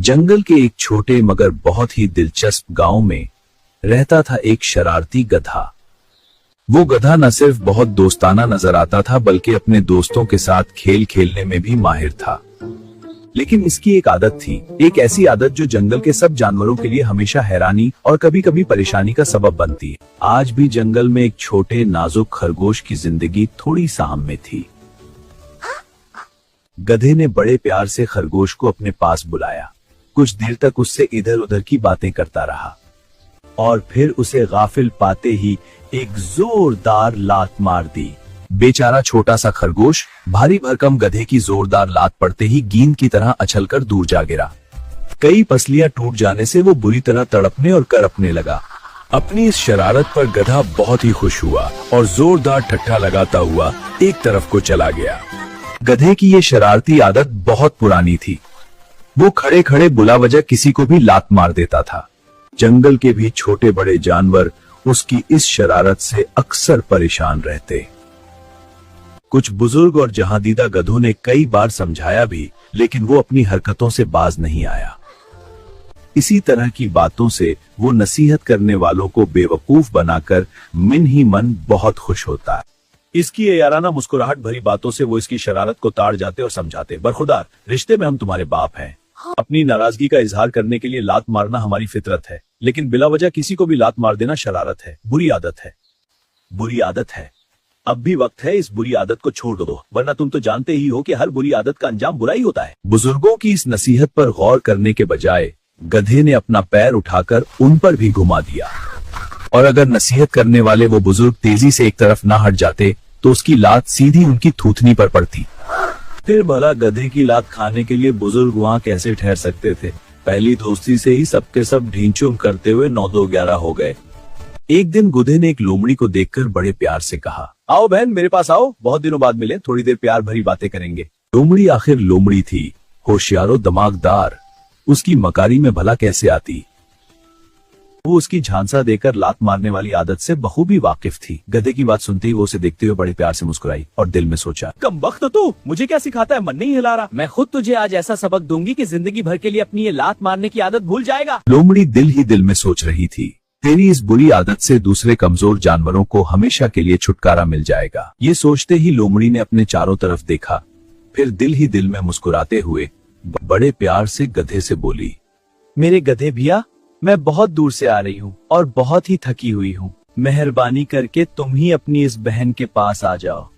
जंगल के एक छोटे मगर बहुत ही दिलचस्प गांव में रहता था एक शरारती गधा। वो गधा न सिर्फ बहुत दोस्ताना नजर आता था बल्कि अपने दोस्तों के साथ खेल खेलने में भी माहिर था। लेकिन इसकी एक आदत थी, एक ऐसी आदत जो जंगल के सब जानवरों के लिए हमेशा हैरानी और कभी कभी परेशानी का सबब बनती है। आज भी जंगल में एक छोटे नाजुक खरगोश की जिंदगी थोड़ी साम में थी। गधे ने बड़े प्यार से खरगोश को अपने पास बुलाया। कुछ देर तक उससे इधर उधर की बातें करता रहा और फिर उसे गाफिल पाते ही एक जोरदार लात मार दी। बेचारा छोटा सा खरगोश भारी भरकम गधे की जोरदार लात पड़ते ही गेंद की तरह अछलकर दूर जा गिरा। कई पसलियां टूट जाने से वो बुरी तरह तड़पने और करपने लगा। अपनी इस शरारत पर गधा बहुत ही खुश हुआ और जोरदार ठट्ठा लगाता हुआ एक तरफ को चला गया। गधे की ये शरारती आदत बहुत पुरानी थी। वो खड़े खड़े बुला वजह किसी को भी लात मार देता था। जंगल के भी छोटे बड़े जानवर उसकी इस शरारत से अक्सर परेशान रहते। कुछ बुजुर्ग और जहांदीदा गधों ने कई बार समझाया भी, लेकिन वो अपनी हरकतों से बाज नहीं आया। इसी तरह की बातों से वो नसीहत करने वालों को बेवकूफ बनाकर मन ही मन बहुत खुश होता है। इसकी ये याराना मुस्कुराहट भरी बातों से वो इसकी शरारत को ताड़ जाते और समझाते। बरखुदार, रिश्ते में हम तुम्हारे बाप हैं। अपनी नाराजगी का इजहार करने के लिए लात मारना हमारी फितरत है, लेकिन बिला वजह किसी को भी लात मार देना शरारत है, बुरी आदत है। बुरी आदत है। अब भी वक्त है इस बुरी आदत को छोड़ दो, वरना तुम तो जानते ही हो कि हर बुरी आदत का अंजाम बुरा ही होता है। बुजुर्गों की इस नसीहत पर गौर करने के बजाय गधे ने अपना पैर उठाकर उन पर भी घुमा दिया, और अगर नसीहत करने वाले वो बुजुर्ग तेजी से एक तरफ ना हट जाते तो उसकी लात सीधी उनकी थूथनी पर पड़ती। फिर भला गधे की लात खाने के लिए बुजुर्ग वहाँ कैसे ठहर सकते थे। पहली दोस्ती से ही सबके सब ढींचूम करते हुए 9-2-11 हो गए। एक दिन गधे ने एक लोमड़ी को देखकर बड़े प्यार से कहा, आओ बहन, मेरे पास आओ, बहुत दिनों बाद मिले, थोड़ी देर प्यार भरी बातें करेंगे। लोमड़ी आखिर लोमड़ी थी, होशियारो दिमागदार, उसकी मकारी में भला कैसे आती। वो उसकी झांसा देकर लात मारने वाली आदत से बखूबी वाकिफ थी। गधे की बात सुनते ही वो उसे देखते हुए बड़े प्यार से मुस्कुराई और दिल में सोचा, कमबख्त तू, मुझे क्या सिखाता है, मन नहीं हिला रहा। मैं खुद तुझे आज ऐसा सबक दूंगी कि जिंदगी भर के लिए अपनी ये लात मारने की आदत भूल जाएगा। लोमड़ी दिल ही दिल में सोच रही थी, तेरी इस बुरी आदत से दूसरे कमजोर जानवरों को हमेशा के लिए छुटकारा मिल जाएगा। ये सोचते ही लोमड़ी ने अपने चारों तरफ देखा, फिर दिल ही दिल में मुस्कुराते हुए बड़े प्यार से गधे से बोली, मेरे गधे भैया, मैं बहुत दूर से आ रही हूँ और बहुत ही थकी हुई हूँ। मेहरबानी करके तुम ही अपनी इस बहन के पास आ जाओ।